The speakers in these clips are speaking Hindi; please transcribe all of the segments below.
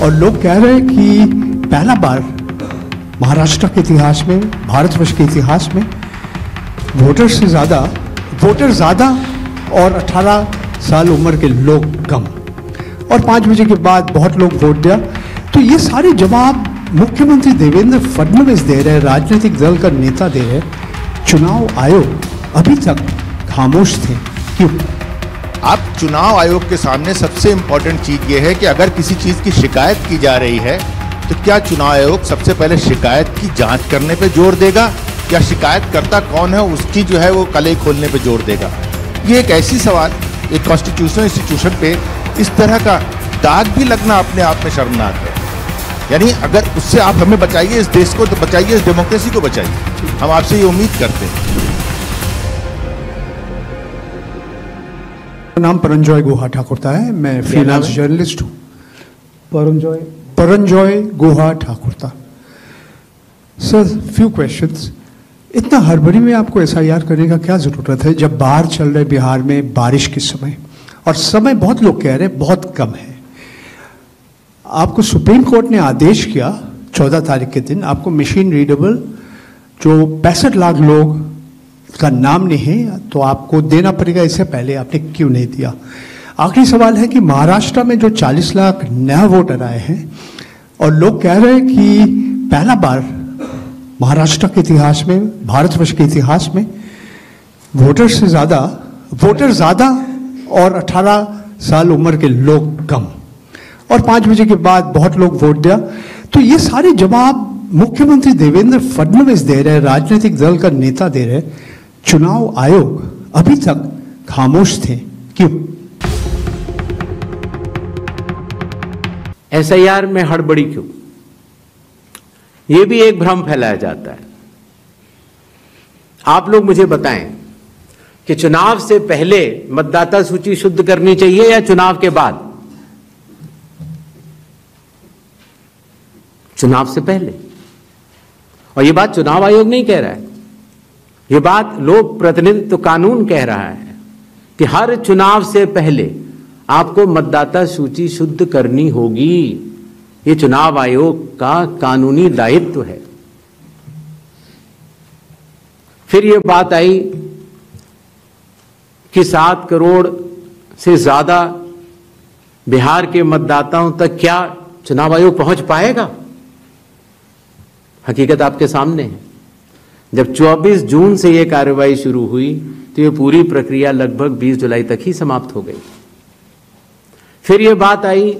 और लोग कह रहे हैं कि पहला बार महाराष्ट्र के इतिहास में, भारतवर्ष के इतिहास में वोटर ज़्यादा और 18 साल उम्र के लोग कम, और 5 बजे के बाद बहुत लोग वोट दिया। तो ये सारे जवाब मुख्यमंत्री देवेंद्र फडणवीस दे रहे हैं, राजनीतिक दल का नेता दे रहे हैं। चुनाव आयोग अभी तक खामोश थे, क्यों? अब चुनाव आयोग के सामने सबसे इंपॉर्टेंट चीज ये है कि अगर किसी चीज की शिकायत की जा रही है तो क्या चुनाव आयोग सबसे पहले शिकायत की जांच करने पे जोर देगा, या शिकायतकर्ता कौन है उसकी जो है वो कलई खोलने पे जोर देगा? ये एक ऐसी सवाल, एक कॉन्स्टिट्यूशनल इंस्टीट्यूशन पे इस तरह का दाग भी लगना अपने आप में शर्मनाक है। यानी अगर उससे आप हमें बचाइए, इस देश को तो बचाइए, इस डेमोक्रेसी को बचाइए, हम आपसे ये उम्मीद करते हैं। नाम परंजॉय गुहा ठाकुरता है, मैं फ्रीलांस जर्नलिस्ट हूँ। Paranjoy Guha Thakurta. Sir, few questions. इतना हड़बड़ी में आपको एसआईआर करने का क्या जरूरत है, जब बाहर चल रहे बिहार में बारिश के समय, और समय बहुत लोग कह रहे हैं बहुत कम है। आपको सुप्रीम कोर्ट ने आदेश किया 14 तारीख के दिन, आपको मशीन रीडेबल जो 65 लाख लोग का नाम नहीं है तो आपको देना पड़ेगा। इससे पहले आपने क्यों नहीं दिया? आखिरी सवाल है कि महाराष्ट्र में जो 40 लाख नया वोटर आए हैं, और लोग कह रहे हैं कि पहला बार महाराष्ट्र के इतिहास में, भारतवर्ष के इतिहास में वोटर ज़्यादा और 18 साल उम्र के लोग कम, और 5 बजे के बाद बहुत लोग वोट दिया। तो ये सारे जवाब मुख्यमंत्री देवेंद्र फडणवीस दे रहे हैं, राजनीतिक दल का नेता दे रहे हैं। चुनाव आयोग अभी तक खामोश थे, क्यों? एसआईआर में हड़बड़ी क्यों? यह भी एक भ्रम फैलाया जाता है। आप लोग मुझे बताएं कि चुनाव से पहले मतदाता सूची शुद्ध करनी चाहिए या चुनाव के बाद? चुनाव से पहले। और यह बात चुनाव आयोग नहीं कह रहा है, यह बात लोक प्रतिनिधित्व कानून कह रहा है कि हर चुनाव से पहले आपको मतदाता सूची शुद्ध करनी होगी। यह चुनाव आयोग का कानूनी दायित्व है। फिर यह बात आई कि 7 करोड़ से ज्यादा बिहार के मतदाताओं तक क्या चुनाव आयोग पहुंच पाएगा? हकीकत आपके सामने है। जब 24 जून से यह कार्रवाई शुरू हुई तो यह पूरी प्रक्रिया लगभग 20 जुलाई तक ही समाप्त हो गई। फिर यह बात आई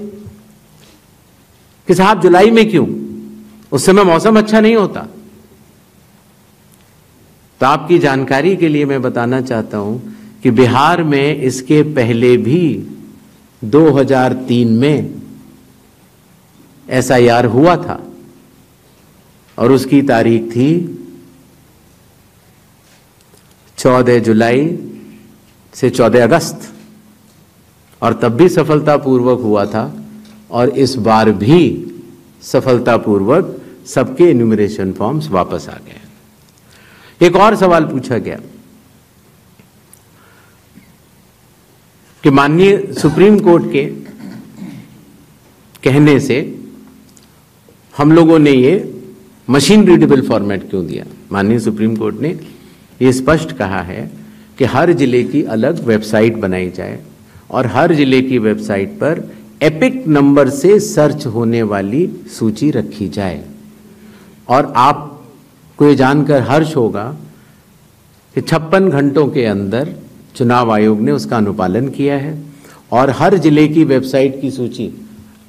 कि साहब जुलाई में क्यों? उस समय मौसम अच्छा नहीं होता। तो आपकी जानकारी के लिए मैं बताना चाहता हूं कि बिहार में इसके पहले भी 2003 में एसआईआर हुआ था, और उसकी तारीख थी 14 जुलाई से 14 अगस्त, और तब भी सफलतापूर्वक हुआ था, और इस बार भी सफलतापूर्वक सबके एन्यूमरेशन फॉर्म्स वापस आ गए। एक और सवाल पूछा गया कि माननीय सुप्रीम कोर्ट के कहने से हम लोगों ने ये मशीन रीडेबल फॉर्मेट क्यों दिया। माननीय सुप्रीम कोर्ट ने ये स्पष्ट कहा है कि हर जिले की अलग वेबसाइट बनाई जाए, और हर जिले की वेबसाइट पर एपिक नंबर से सर्च होने वाली सूची रखी जाए। और आपको ये जानकर हर्ष होगा कि 56 घंटों के अंदर चुनाव आयोग ने उसका अनुपालन किया है, और हर जिले की वेबसाइट की सूची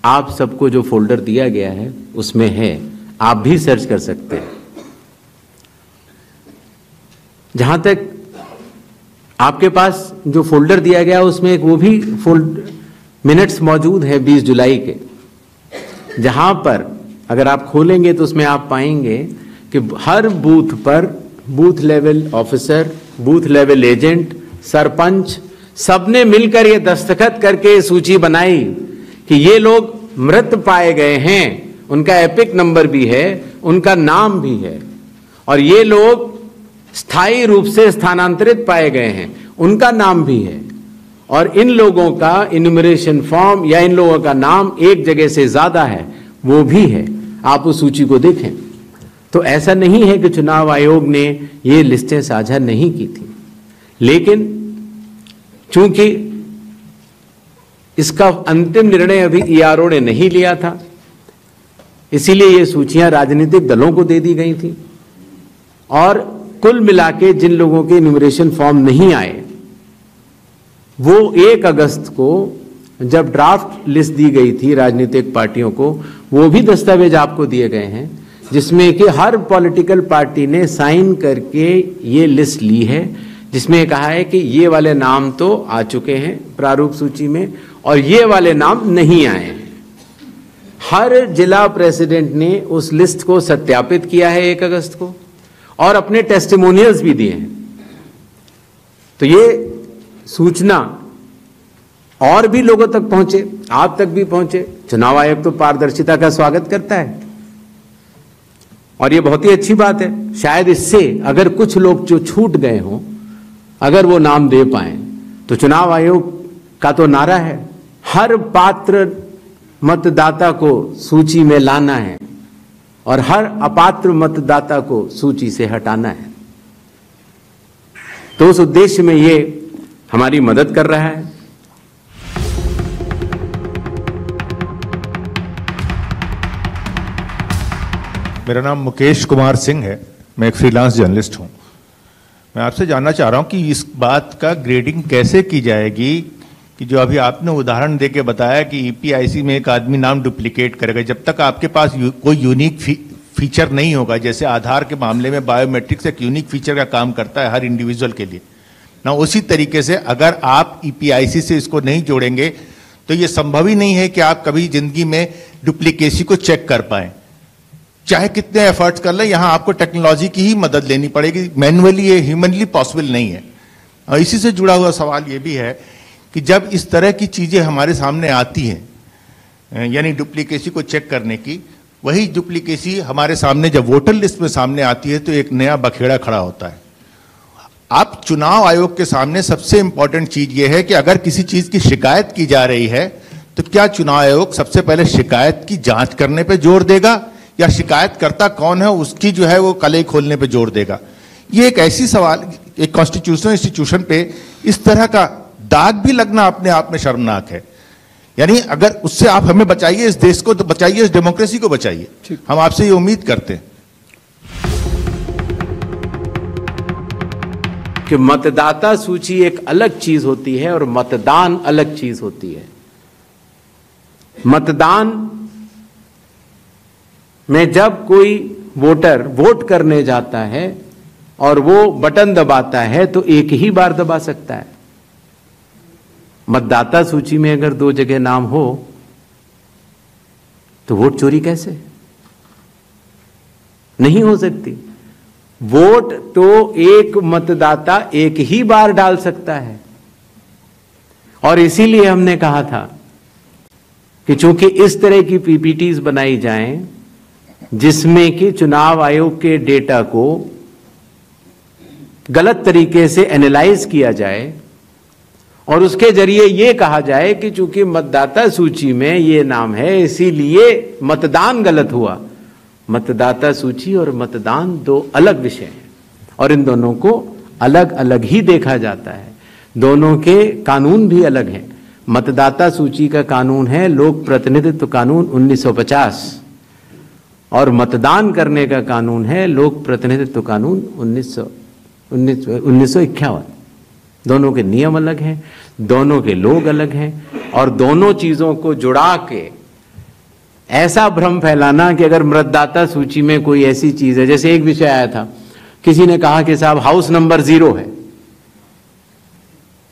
आप सबको जो फोल्डर दिया गया है उसमें है, आप भी सर्च कर सकते हैं। जहां तक आपके पास जो फोल्डर दिया गया उसमें एक वो भी मिनट्स मौजूद है 20 जुलाई के, जहां पर अगर आप खोलेंगे तो उसमें आप पाएंगे कि हर बूथ पर booth level officer, booth level agent, sarpanch सबने मिलकर ये दस्तखत करके सूची बनाई कि ये लोग मृत पाए गए हैं, उनका एपिक नंबर भी है, उनका नाम भी है, और ये लोग स्थायी रूप से स्थानांतरित पाए गए हैं, उनका नाम भी है, और इन लोगों का इन्यूमरेशन फॉर्म या इन लोगों का नाम एक जगह से ज्यादा है, वो भी है, आप उस सूची को देखें। तो ऐसा नहीं है कि चुनाव आयोग ने ये लिस्टें साझा नहीं की थी, लेकिन चूंकि इसका अंतिम निर्णय अभी ईआरओ ने नहीं लिया था, इसीलिए ये सूचियां राजनीतिक दलों को दे दी गई थी। और कुल मिला के जिन लोगों के इन्यूमरेशन फॉर्म नहीं आए, वो 1 अगस्त को जब ड्राफ्ट लिस्ट दी गई थी राजनीतिक पार्टियों को, वो भी दस्तावेज आपको दिए गए हैं, जिसमें कि हर पॉलिटिकल पार्टी ने साइन करके ये लिस्ट ली है, जिसमें कहा है कि ये वाले नाम तो आ चुके हैं प्रारूप सूची में और ये वाले नाम नहीं आए हैं। हर जिला प्रेसिडेंट ने उस लिस्ट को सत्यापित किया है 1 अगस्त को और अपने टेस्टिमोनियल्स भी दिए हैं। तो ये सूचना और भी लोगों तक पहुंचे, आप तक भी पहुंचे। चुनाव आयोग तो पारदर्शिता का स्वागत करता है और ये बहुत ही अच्छी बात है। शायद इससे अगर कुछ लोग जो छूट गए हों, अगर वो नाम दे पाए, तो चुनाव आयोग का तो नारा है हर पात्र मतदाता को सूची में लाना है और हर अपात्र मतदाता को सूची से हटाना है। तो उस उद्देश्य में ये हमारी मदद कर रहा है। मेरा नाम मुकेश कुमार सिंह है, मैं एक फ्रीलांस जर्नलिस्ट हूं। मैं आपसे जानना चाह रहा हूं कि इस बात का ग्रेडिंग कैसे की जाएगी कि जो अभी आपने उदाहरण देके बताया कि ईपीआईसी में एक आदमी नाम डुप्लीकेट करेगा, जब तक आपके पास कोई यूनिक फीचर नहीं होगा, जैसे आधार के मामले में बायोमेट्रिक्स एक यूनिक फीचर का काम करता है हर इंडिविजुअल के लिए ना, उसी तरीके से अगर आप ईपीआईसी से इसको नहीं जोड़ेंगे तो ये संभव ही नहीं है कि आप कभी जिंदगी में डुप्लीकेसी को चेक कर पाए, चाहे कितने एफर्ट्स कर लें। यहां आपको टेक्नोलॉजी की ही मदद लेनी पड़ेगी, मैनुअली ये ह्यूमनली पॉसिबल नहीं है। और इसी से जुड़ा हुआ सवाल ये भी है कि जब इस तरह की चीजें हमारे सामने आती हैं, यानी डुप्लीकेसी को चेक करने की, वही डुप्लीकेसी हमारे सामने जब वोटर लिस्ट में सामने आती है तो एक नया बखेड़ा खड़ा होता है। आप चुनाव आयोग के सामने सबसे इंपॉर्टेंट चीज ये है कि अगर किसी चीज की शिकायत की जा रही है तो क्या चुनाव आयोग सबसे पहले शिकायत की जांच करने पे जोर देगा या शिकायतकर्ता कौन है उसकी जो है वो कलई खोलने पे जोर देगा। ये एक ऐसी सवाल, एक कॉन्स्टिट्यूशनल इंस्टीट्यूशन पे इस तरह का दाग भी लगना अपने आप में शर्मनाक है। यानी अगर उससे आप हमें बचाइए, इस देश को तो बचाइए, इस डेमोक्रेसी को बचाइए, हम आपसे ये उम्मीद करते हैं। कि मतदाता सूची एक अलग चीज होती है और मतदान अलग चीज होती है। मतदान में जब कोई वोटर वोट करने जाता है और वो बटन दबाता है तो एक ही बार दबा सकता है। मतदाता सूची में अगर 2 जगह नाम हो तो वोट चोरी कैसे? नहीं हो सकती। वोट तो एक मतदाता एक ही बार डाल सकता है और इसीलिए हमने कहा था कि चूंकि इस तरह की पीपीटीज बनाई जाएं जिसमें कि चुनाव आयोग के डेटा को गलत तरीके से एनालाइज किया जाए और उसके जरिए यह कहा जाए कि चूंकि मतदाता सूची में ये नाम है इसीलिए मतदान गलत हुआ। मतदाता सूची और मतदान 2 अलग विषय हैं और इन दोनों को अलग अलग ही देखा जाता है। दोनों के कानून भी अलग हैं। मतदाता सूची का कानून है लोक प्रतिनिधित्व कानून 1950 और मतदान करने का कानून है लोक प्रतिनिधित्व कानून 1951। दोनों के नियम अलग हैं, दोनों के लोग अलग हैं और दोनों चीजों को जुड़ा के ऐसा भ्रम फैलाना कि अगर मतदाता सूची में कोई ऐसी चीज है, जैसे एक विषय आया था, किसी ने कहा कि साहब हाउस नंबर 0 है,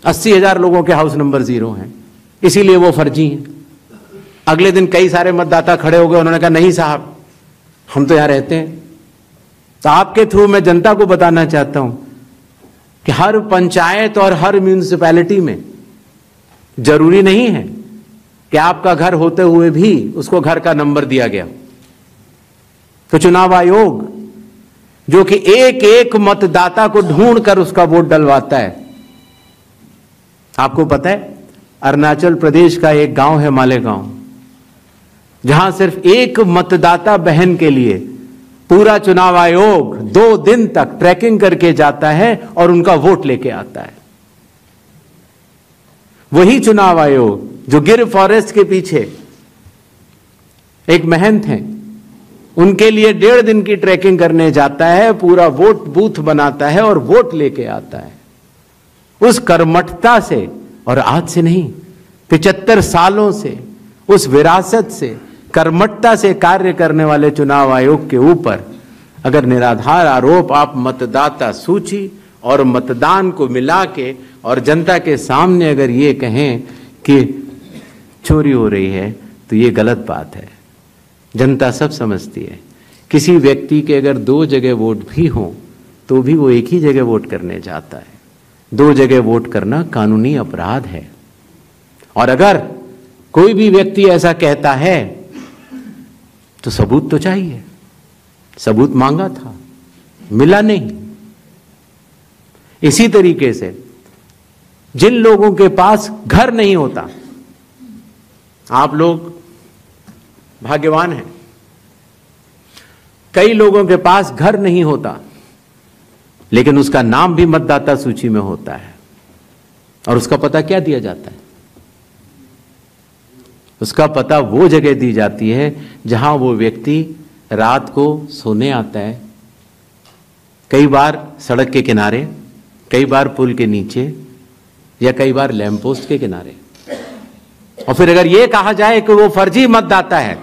80,000 लोगों के हाउस नंबर 0 हैं, इसीलिए वो फर्जी हैं। अगले दिन कई सारे मतदाता खड़े हो गए, उन्होंने कहा नहीं साहब हम तो यहां रहते हैं। तो आपके थ्रू मैं जनता को बताना चाहता हूं कि हर पंचायत और हर म्यूनिसिपैलिटी में जरूरी नहीं है कि आपका घर होते हुए भी उसको घर का नंबर दिया गया। तो चुनाव आयोग जो कि एक एक मतदाता को ढूंढ कर उसका वोट डलवाता है, आपको पता है अरुणाचल प्रदेश का एक गांव है मालेगांव, जहां सिर्फ एक मतदाता बहन के लिए पूरा चुनाव आयोग 2 दिन तक ट्रैकिंग करके जाता है और उनका वोट लेके आता है। वही चुनाव आयोग जो गिर फॉरेस्ट के पीछे एक महंत हैं, उनके लिए 1.5 दिन की ट्रैकिंग करने जाता है, पूरा वोट बूथ बनाता है और वोट लेके आता है। उस कर्मठता से, और आज से नहीं 75 सालों से, उस विरासत से, कर्मठता से कार्य करने वाले चुनाव आयोग के ऊपर अगर निराधार आरोप आप मतदाता सूची और मतदान को मिला के और जनता के सामने अगर ये कहें कि चोरी हो रही है, तो ये गलत बात है। जनता सब समझती है। किसी व्यक्ति के अगर 2 जगह वोट भी हो तो भी वो एक ही जगह वोट करने जाता है। 2 जगह वोट करना कानूनी अपराध है। और अगर कोई भी व्यक्ति ऐसा कहता है तो सबूत तो चाहिए। सबूत मांगा था, मिला नहीं। इसी तरीके से जिन लोगों के पास घर नहीं होता, आप लोग भाग्यवान हैं, कई लोगों के पास घर नहीं होता लेकिन उसका नाम भी मतदाता सूची में होता है। और उसका पता क्या दिया जाता है? उसका पता वो जगह दी जाती है जहां वो व्यक्ति रात को सोने आता है, कई बार सड़क के किनारे, कई बार पुल के नीचे, या कई बार लैंप पोस्ट के किनारे। और फिर अगर यह कहा जाए कि वो फर्जी मतदाता है,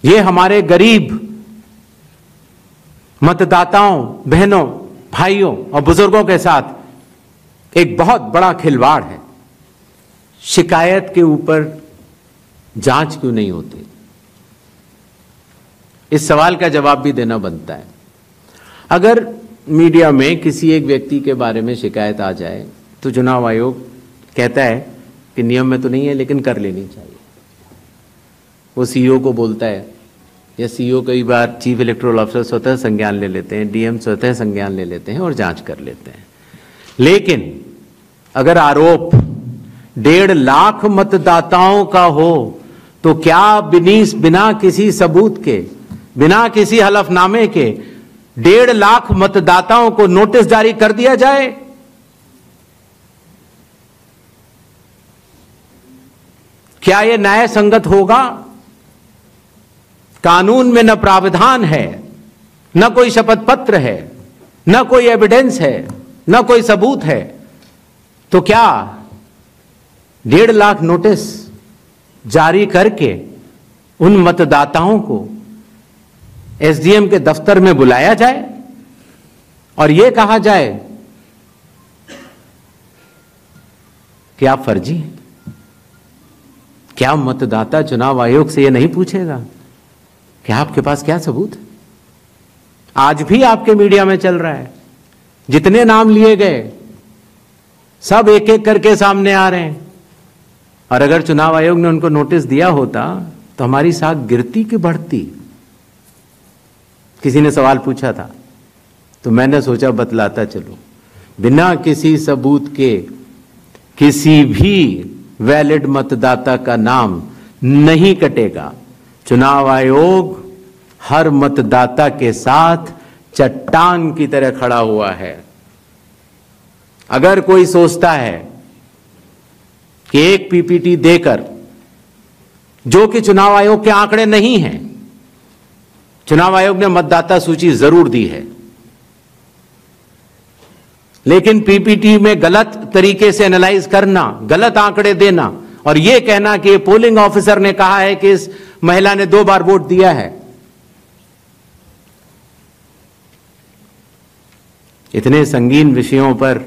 ये हमारे गरीब मतदाताओं, बहनों, भाइयों और बुजुर्गों के साथ एक बहुत बड़ा खिलवाड़ है। शिकायत के ऊपर जांच क्यों नहीं होती? इस सवाल का जवाब भी देना बनता है। अगर मीडिया में किसी एक व्यक्ति के बारे में शिकायत आ जाए तो चुनाव आयोग कहता है कि नियम में तो नहीं है लेकिन कर लेनी चाहिए। वो सीईओ को बोलता है, या सीईओ कई बार चीफ इलेक्टोरल ऑफिसर स्वतः संज्ञान ले लेते हैं, डीएम स्वतः संज्ञान ले लेते हैं और जांच कर लेते हैं। लेकिन अगर आरोप 1.5 लाख मतदाताओं का हो तो क्या बिना किसी सबूत के, बिना किसी हलफनामे के 1.5 लाख मतदाताओं को नोटिस जारी कर दिया जाए? क्या यह न्याय संगत होगा? कानून में न प्रावधान है, न कोई शपथ पत्र है, न कोई एविडेंस है, न कोई सबूत है, तो क्या 1.5 लाख नोटिस जारी करके उन मतदाताओं को एसडीएम के दफ्तर में बुलाया जाए और यह कहा जाए कि आप फर्जी हैं? क्या मतदाता चुनाव आयोग से यह नहीं पूछेगा कि आपके पास क्या सबूत है? आज भी आपके मीडिया में चल रहा है, जितने नाम लिए गए सब एक एक करके सामने आ रहे हैं। और अगर चुनाव आयोग ने उनको नोटिस दिया होता तो हमारी साख गिरती कि बढ़ती? किसी ने सवाल पूछा था तो मैंने सोचा बतलाता चलो। बिना किसी सबूत के किसी भी वैलिड मतदाता का नाम नहीं कटेगा। चुनाव आयोग हर मतदाता के साथ चट्टान की तरह खड़ा हुआ है। अगर कोई सोचता है कि एक पीपीटी देकर, जो कि चुनाव आयोग के आंकड़े नहीं हैं, चुनाव आयोग ने मतदाता सूची जरूर दी है, लेकिन पीपीटी में गलत तरीके से एनालाइज करना, गलत आंकड़े देना और यह कहना कि पोलिंग ऑफिसर ने कहा है कि इस महिला ने 2 बार वोट दिया है, इतने संगीन विषयों पर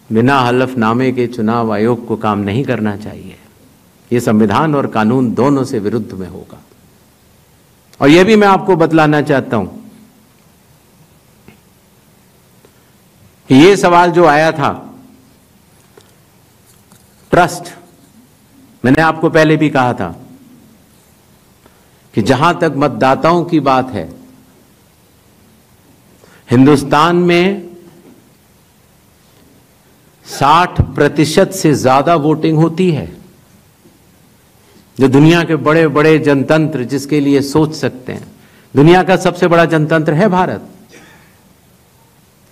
बिना हलफनामे के चुनाव आयोग को काम नहीं करना चाहिए। यह संविधान और कानून दोनों से विरुद्ध में होगा। और यह भी मैं आपको बतलाना चाहता हूं कि यह सवाल जो आया था ट्रस्ट, मैंने आपको पहले भी कहा था कि जहां तक मतदाताओं की बात है, हिंदुस्तान में 60% से ज्यादा वोटिंग होती है। जो दुनिया के बड़े बड़े जनतंत्र जिसके लिए सोच सकते हैं, दुनिया का सबसे बड़ा जनतंत्र है भारत।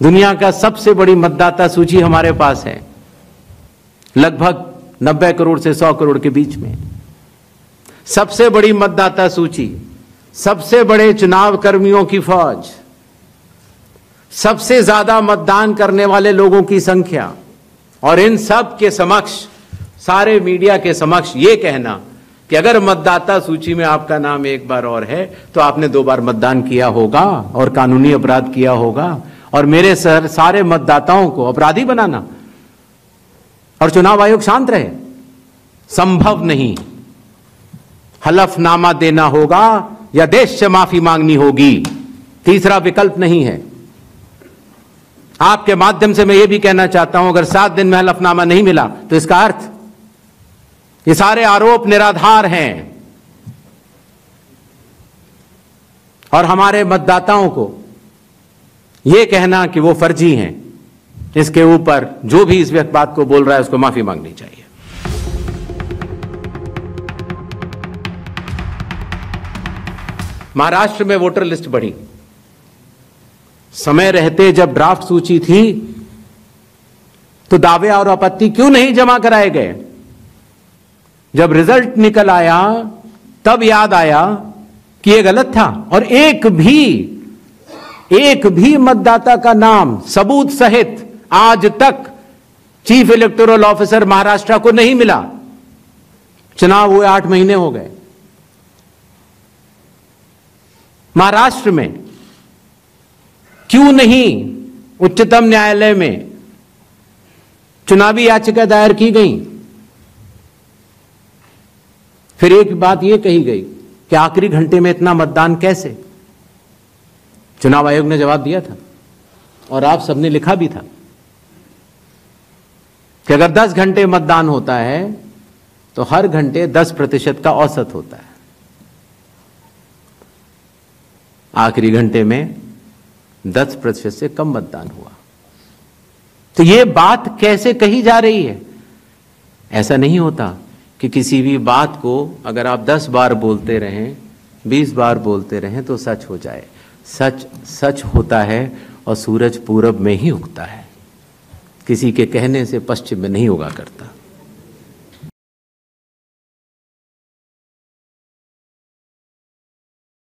दुनिया का सबसे बड़ी मतदाता सूची हमारे पास है, लगभग 90 करोड़ से 100 करोड़ के बीच में। सबसे बड़ी मतदाता सूची, सबसे बड़े चुनाव कर्मियों की फौज, सबसे ज्यादा मतदान करने वाले लोगों की संख्या, और इन सब के समक्ष, सारे मीडिया के समक्ष ये कहना कि अगर मतदाता सूची में आपका नाम एक बार और है तो आपने 2 बार मतदान किया होगा और कानूनी अपराध किया होगा, और मेरे सारे मतदाताओं को अपराधी बनाना और चुनाव आयोग शांत रहे, संभव नहीं। हलफनामा देना होगा या देश से माफी मांगनी होगी, तीसरा विकल्प नहीं है। आपके माध्यम से मैं यह भी कहना चाहता हूं, अगर 7 दिन में हलफनामा नहीं मिला तो इसका अर्थ ये सारे आरोप निराधार हैं, और हमारे मतदाताओं को यह कहना कि वो फर्जी हैं, इसके ऊपर जो भी इस बात को बोल रहा है उसको माफी मांगनी चाहिए। महाराष्ट्र में वोटर लिस्ट बढ़ी। समय रहते जब ड्राफ्ट सूची थी तो दावे और आपत्ति क्यों नहीं जमा कराए गए? जब रिजल्ट निकल आया तब याद आया कि यह गलत था, और एक भी मतदाता का नाम सबूत सहित आज तक चीफ इलेक्टोरल ऑफिसर महाराष्ट्र को नहीं मिला। चुनाव हुए 8 महीने हो गए। महाराष्ट्र में क्यों नहीं उच्चतम न्यायालय में चुनावी याचिका दायर की गई? फिर एक बात यह कही गई कि आखिरी घंटे में इतना मतदान कैसे? चुनाव आयोग ने जवाब दिया था और आप सबने लिखा भी था कि अगर 10 घंटे मतदान होता है तो हर घंटे 10% का औसत होता है। आखिरी घंटे में 10% से कम मतदान हुआ। तो यह बात कैसे कही जा रही है? ऐसा नहीं होता कि किसी भी बात को अगर आप 10 बार बोलते रहें, 20 बार बोलते रहें तो सच हो जाए। सच सच होता है और सूरज पूरब में ही उगता है, किसी के कहने से पश्चिम में नहीं उगा करता।